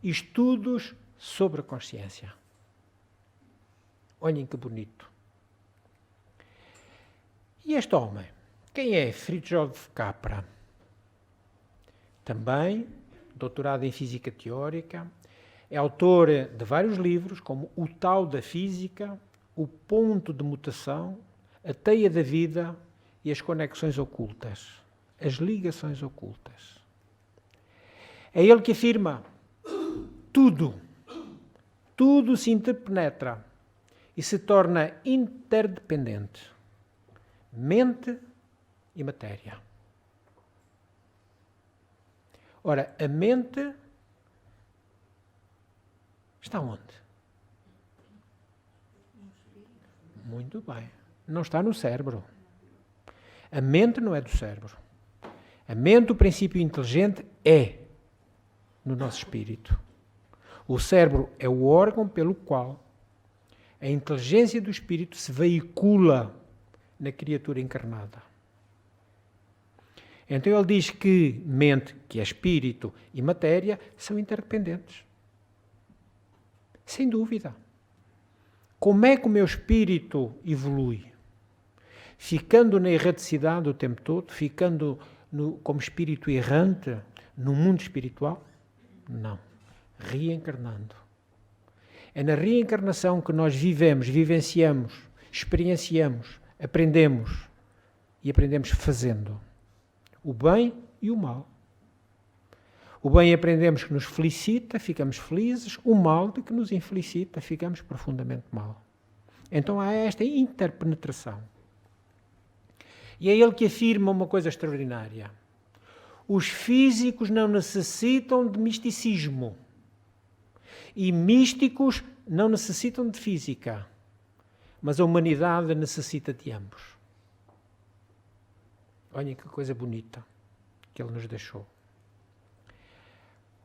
Estudos sobre a consciência. Olhem que bonito. E este homem? Quem é Fritjof Capra? Também doutorado em Física Teórica, é autor de vários livros, como O Tao da Física, O Ponto de Mutação, A Teia da Vida e As Conexões Ocultas, as ligações ocultas. É ele que afirma: tudo se interpenetra e se torna interdependente. Mente e matéria. Ora, a mente está onde? Muito bem. Não está no cérebro. A mente não é do cérebro. A mente, o princípio inteligente, é no nosso espírito. O cérebro é o órgão pelo qual a inteligência do espírito se veicula na criatura encarnada. Então ele diz que mente, que é espírito, e matéria são interdependentes. Sem dúvida. Como é que o meu espírito evolui? Ficando na erraticidade o tempo todo? Ficando como espírito errante no mundo espiritual? Não. Reencarnando. É na reencarnação que nós vivemos, vivenciamos, experienciamos, aprendemos. E aprendemos fazendo. O bem e o mal. O bem aprendemos que nos felicita, ficamos felizes. O mal de que nos infelicita, ficamos profundamente mal. Então há esta interpenetração. E é ele que afirma uma coisa extraordinária. Os físicos não necessitam de misticismo. E místicos não necessitam de física. Mas a humanidade necessita de ambos. Olhem que coisa bonita que ele nos deixou.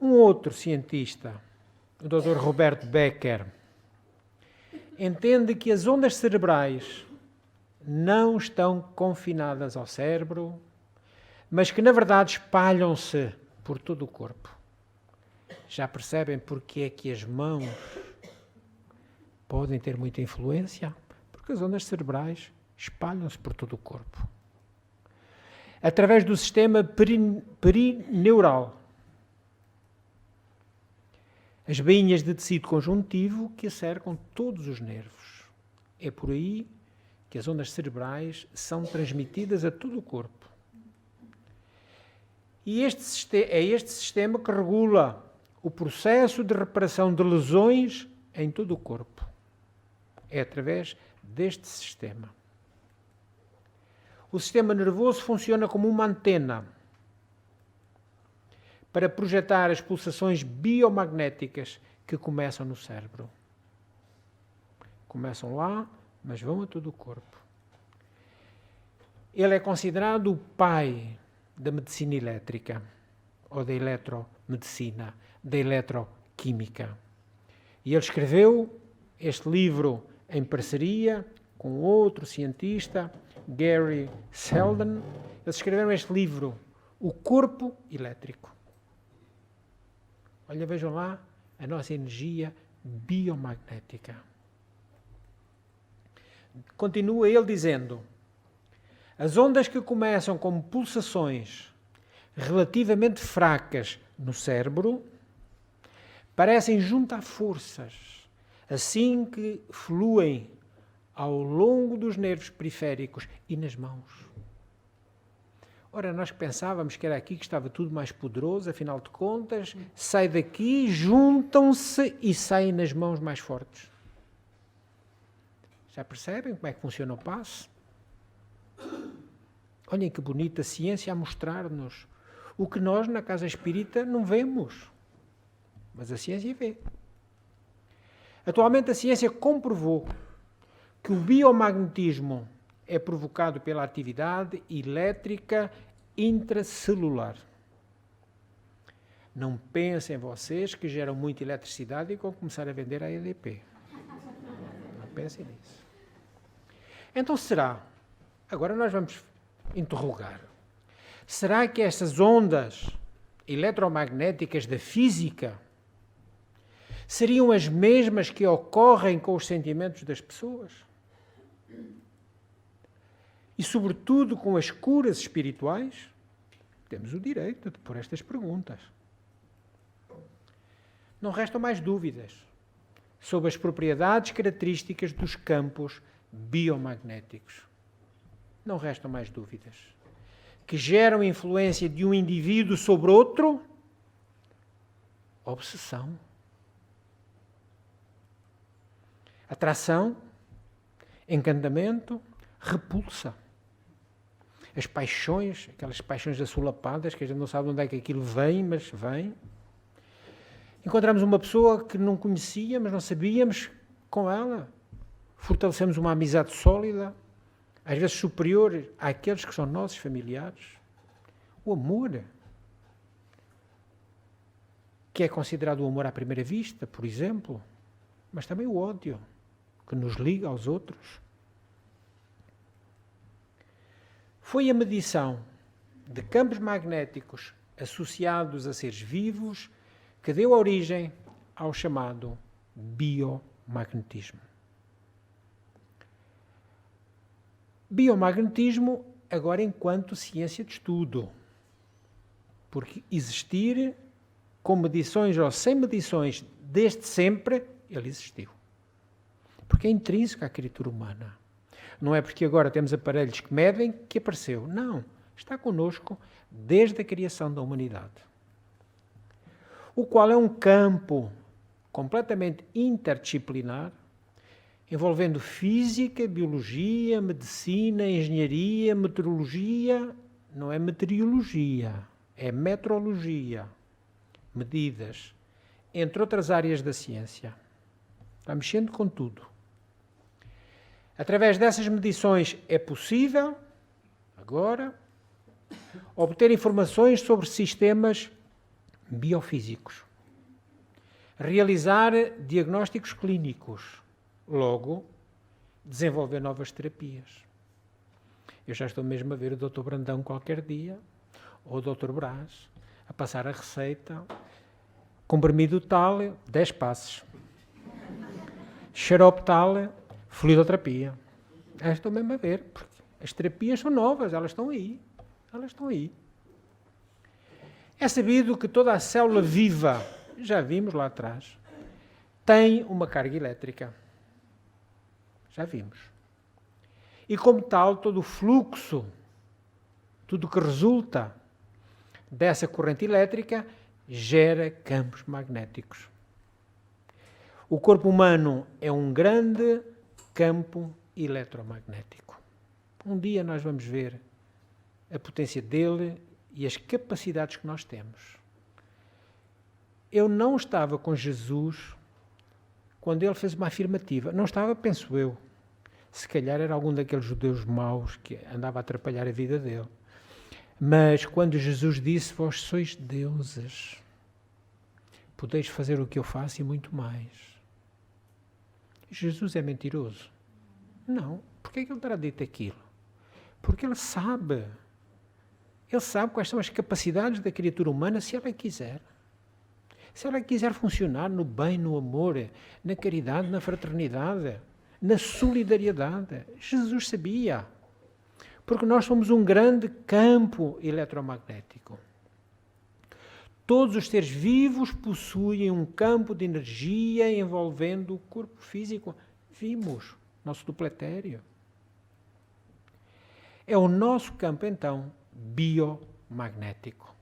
Um outro cientista, o Dr. Robert Becker, entende que as ondas cerebrais não estão confinadas ao cérebro, mas que, na verdade, espalham-se por todo o corpo. Já percebem porque é que as mãos podem ter muita influência? Porque as ondas cerebrais espalham-se por todo o corpo. Através do sistema perineural. As bainhas de tecido conjuntivo que acercam todos os nervos. É por aí que as ondas cerebrais são transmitidas a todo o corpo. E é este sistema que regula o processo de reparação de lesões em todo o corpo. É através deste sistema. O sistema nervoso funciona como uma antena para projetar as pulsações biomagnéticas que começam no cérebro. Começam lá, mas vão a todo o corpo. Ele é considerado o pai da medicina elétrica, ou da eletromedicina, da eletroquímica. E ele escreveu este livro em parceria com outro cientista, Gary Selden. Eles escreveram este livro, O Corpo Elétrico. Olha, vejam lá a nossa energia biomagnética. Continua ele dizendo: as ondas que começam como pulsações relativamente fracas no cérebro parecem juntar forças, assim que fluem ao longo dos nervos periféricos e nas mãos. Ora, nós pensávamos que era aqui que estava tudo mais poderoso, afinal de contas, sai daqui, juntam-se e saem nas mãos mais fortes. Já percebem como é que funciona o passe? Olhem que bonita ciência a mostrar-nos o que nós na Casa Espírita não vemos, mas a ciência vê. Atualmente a ciência comprovou que o biomagnetismo é provocado pela atividade elétrica intracelular. Não pensem vocês que geram muita eletricidade e vão começar a vender a EDP. Não pensem nisso. Então será, agora nós vamos interrogar, será que estas ondas eletromagnéticas da física seriam as mesmas que ocorrem com os sentimentos das pessoas? E, sobretudo, com as curas espirituais? Temos o direito de pôr estas perguntas. Não restam mais dúvidas sobre as propriedades características dos campos biomagnéticos. Não restam mais dúvidas. Que geram influência de um indivíduo sobre outro? Obsessão. Atração, encantamento, repulsa. As paixões, aquelas paixões assolapadas, que a gente não sabe onde é que aquilo vem, mas vem. Encontramos uma pessoa que não conhecia, mas não sabíamos, com ela. Fortalecemos uma amizade sólida, às vezes superior àqueles que são nossos familiares. O amor, que é considerado o amor à primeira vista, por exemplo, mas também o ódio, que nos liga aos outros. Foi a medição de campos magnéticos associados a seres vivos que deu origem ao chamado biomagnetismo. Biomagnetismo agora enquanto ciência de estudo, porque existir com medições ou sem medições desde sempre, ele existiu. Porque é intrínseco à criatura humana. Não é porque agora temos aparelhos que medem que apareceu. Não. Está connosco desde a criação da humanidade. O qual é um campo completamente interdisciplinar, envolvendo física, biologia, medicina, engenharia, meteorologia. Não é meteorologia, é metrologia. Medidas, entre outras áreas da ciência. Está mexendo com tudo. Através dessas medições é possível, agora, obter informações sobre sistemas biofísicos, realizar diagnósticos clínicos, logo, desenvolver novas terapias. Eu já estou mesmo a ver o Dr. Brandão qualquer dia, ou o Dr. Brás, a passar a receita, comprimido tal, 10 passos, xarope tal, fluidoterapia. Estou mesmo a ver, porque as terapias são novas, elas estão aí. Elas estão aí. É sabido que toda a célula viva, já vimos lá atrás, tem uma carga elétrica. Já vimos. E como tal, todo o fluxo, tudo que resulta dessa corrente elétrica gera campos magnéticos. O corpo humano é um grande campo eletromagnético. Um dia nós vamos ver a potência dele e as capacidades que nós temos. Eu não estava com Jesus quando ele fez uma afirmativa. Não estava, penso eu. Se calhar era algum daqueles judeus maus que andava a atrapalhar a vida dele. Mas quando Jesus disse, vós sois deuses, podeis fazer o que eu faço e muito mais. Jesus é mentiroso? Não. Por que ele terá dito aquilo? Porque ele sabe. Ele sabe quais são as capacidades da criatura humana se ela quiser. Se ela quiser funcionar no bem, no amor, na caridade, na fraternidade, na solidariedade. Jesus sabia. Porque nós somos um grande campo eletromagnético. Todos os seres vivos possuem um campo de energia envolvendo o corpo físico. Vimos, nosso dupletério. É o nosso campo, então, biomagnético,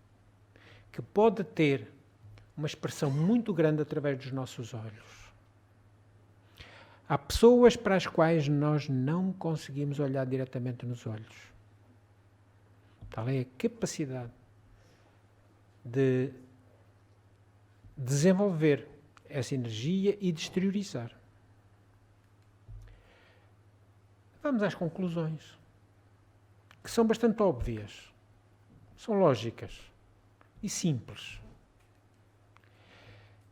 que pode ter uma expressão muito grande através dos nossos olhos. Há pessoas para as quais nós não conseguimos olhar diretamente nos olhos. Tal é a capacidade de desenvolver essa energia e de exteriorizar. Vamos às conclusões, que são bastante óbvias, são lógicas e simples.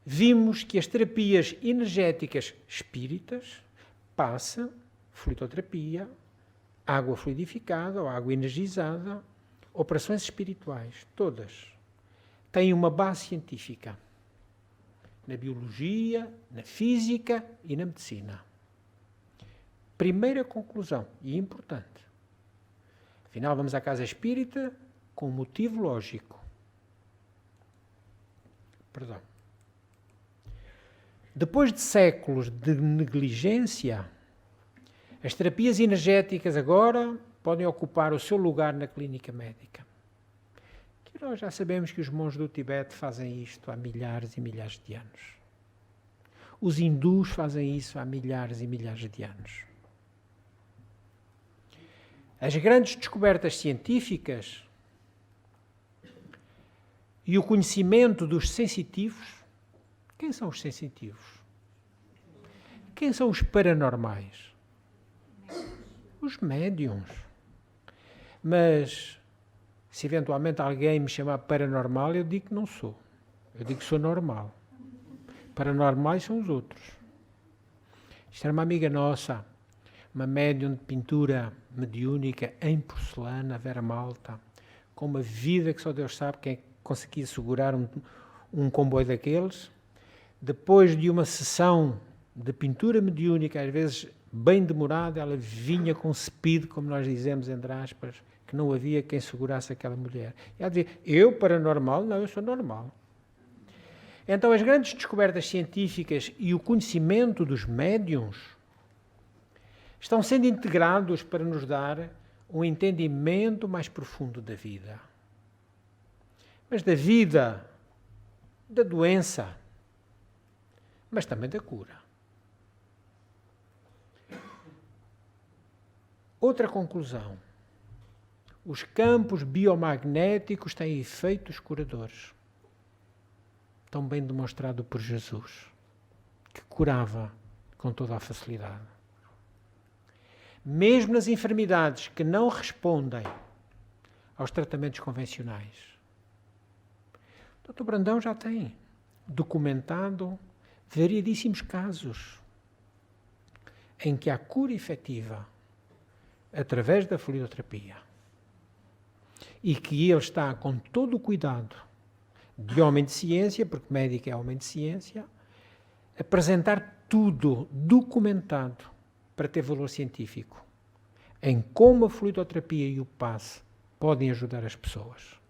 Vimos que as terapias energéticas espíritas, passa, fluidoterapia, água fluidificada ou água energizada, operações espirituais, todas, têm uma base científica na biologia, na física e na medicina. Primeira conclusão, e importante. Afinal, vamos à casa espírita com um motivo lógico. Perdão. Depois de séculos de negligência, as terapias energéticas agora podem ocupar o seu lugar na clínica médica. Que nós já sabemos que os monges do Tibete fazem isto há milhares e milhares de anos. Os hindus fazem isso há milhares e milhares de anos. As grandes descobertas científicas e o conhecimento dos sensitivos. Quem são os sensitivos? Quem são os paranormais? Os médiuns. Mas, se eventualmente alguém me chamar paranormal, eu digo que não sou. Eu digo que sou normal. Paranormais são os outros. Isto era uma amiga nossa, uma médium de pintura mediúnica em porcelana, Vera Malta, com uma vida que só Deus sabe quem conseguia segurar um comboio daqueles. Depois de uma sessão de pintura mediúnica, às vezes bem demorada, ela vinha com speed, como nós dizemos, entre aspas, que não havia quem segurasse aquela mulher. E ela dizia, eu paranormal? Não, eu sou normal. Então, as grandes descobertas científicas e o conhecimento dos médiuns estão sendo integrados para nos dar um entendimento mais profundo da vida. Mas da vida, da doença, mas também da cura. Outra conclusão. Os campos biomagnéticos têm efeitos curadores. Tão bem demonstrado por Jesus, que curava com toda a facilidade. Mesmo nas enfermidades que não respondem aos tratamentos convencionais. O Dr. Brandão já tem documentado variedíssimos casos em que há cura efetiva através da fluidoterapia e que ele está com todo o cuidado de homem de ciência, porque médico é homem de ciência, apresentar tudo documentado para ter valor científico em como a fluidoterapia e o passe podem ajudar as pessoas.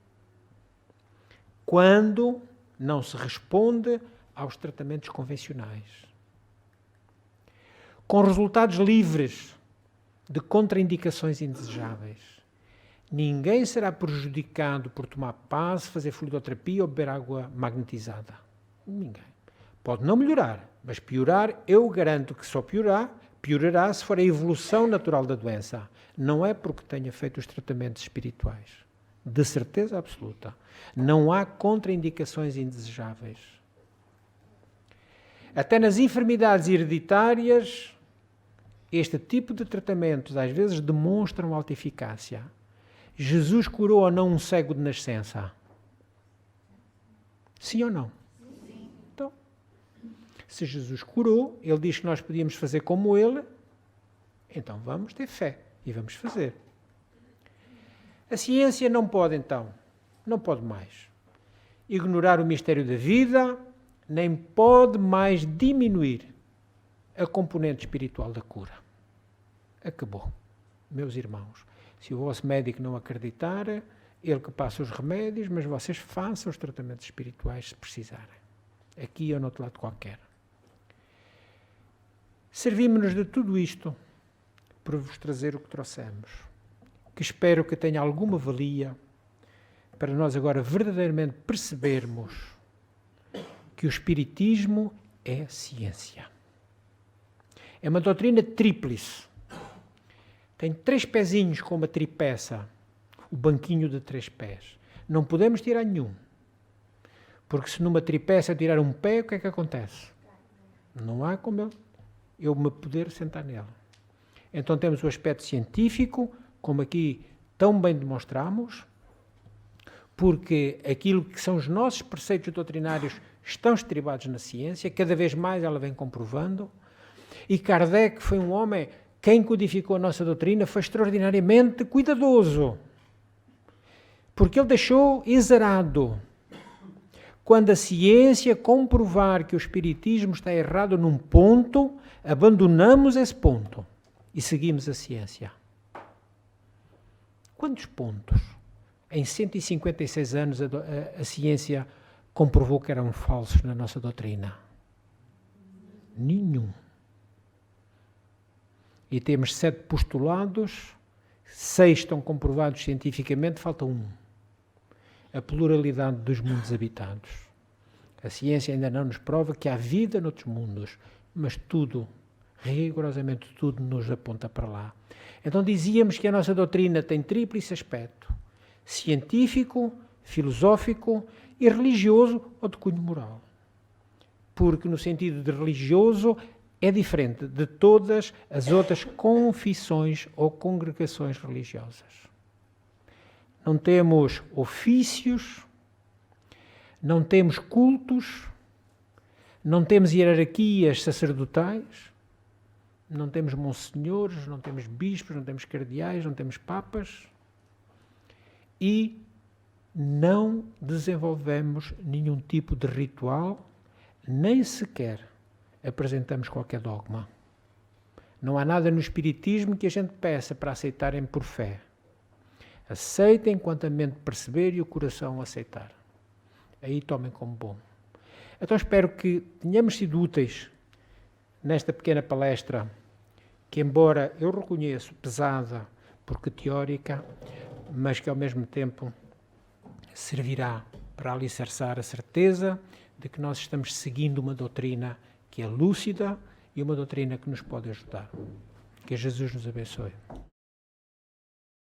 Quando não se responde aos tratamentos convencionais. Com resultados livres de contraindicações indesejáveis. Ninguém será prejudicado por tomar passe, fazer fluidoterapia ou beber água magnetizada. Ninguém. Pode não melhorar, mas piorar, eu garanto que só piorará se for a evolução natural da doença. Não é porque tenha feito os tratamentos espirituais. De certeza absoluta. Não há contraindicações indesejáveis. Até nas enfermidades hereditárias, este tipo de tratamentos às vezes demonstram alta eficácia. Jesus curou ou não um cego de nascença? Sim ou não? Sim. Então, se Jesus curou, ele diz que nós podíamos fazer como ele, então vamos ter fé e vamos fazer. A ciência não pode mais ignorar o mistério da vida, nem pode mais diminuir a componente espiritual da cura. Acabou. Meus irmãos, se o vosso médico não acreditar, ele que passa os remédios, mas vocês façam os tratamentos espirituais se precisarem. Aqui ou no outro lado qualquer. Servimos-nos de tudo isto para vos trazer o que trouxemos, que espero que tenha alguma valia para nós agora verdadeiramente percebermos que o Espiritismo é ciência. É uma doutrina tríplice. Tem 3 pezinhos com uma tripeça, o banquinho de 3 pés. Não podemos tirar nenhum. Porque se numa tripeça tirar um pé, o que é que acontece? Não há como eu me poder sentar nela. Então temos o aspecto científico, como aqui tão bem demonstramos, porque aquilo que são os nossos preceitos doutrinários estão estribados na ciência, cada vez mais ela vem comprovando, e Kardec foi um homem, quem codificou a nossa doutrina foi extraordinariamente cuidadoso, porque ele deixou exarado. Quando a ciência comprovar que o Espiritismo está errado num ponto, abandonamos esse ponto e seguimos a ciência. Quantos pontos? Em 156 anos a ciência comprovou que eram falsos na nossa doutrina. Nenhum. E temos 7 postulados, 6 estão comprovados cientificamente, falta 1. A pluralidade dos mundos habitados. A ciência ainda não nos prova que há vida noutros mundos, mas tudo, rigorosamente tudo, nos aponta para lá. Então dizíamos que a nossa doutrina tem tríplice aspecto: científico, filosófico e religioso ou de cunho moral. Porque no sentido de religioso é diferente de todas as outras confissões ou congregações religiosas. Não temos ofícios, não temos cultos, não temos hierarquias sacerdotais, não temos monsenhores, não temos bispos, não temos cardeais, não temos papas e não desenvolvemos nenhum tipo de ritual, nem sequer apresentamos qualquer dogma. Não há nada no Espiritismo que a gente peça para aceitarem por fé. Aceitem quanto a mente perceber e o coração aceitar. Aí tomem como bom. Então espero que tenhamos sido úteis nesta pequena palestra, que embora eu reconheço pesada, porque teórica, mas que ao mesmo tempo servirá para alicerçar a certeza de que nós estamos seguindo uma doutrina que é lúcida e uma doutrina que nos pode ajudar. Que Jesus nos abençoe.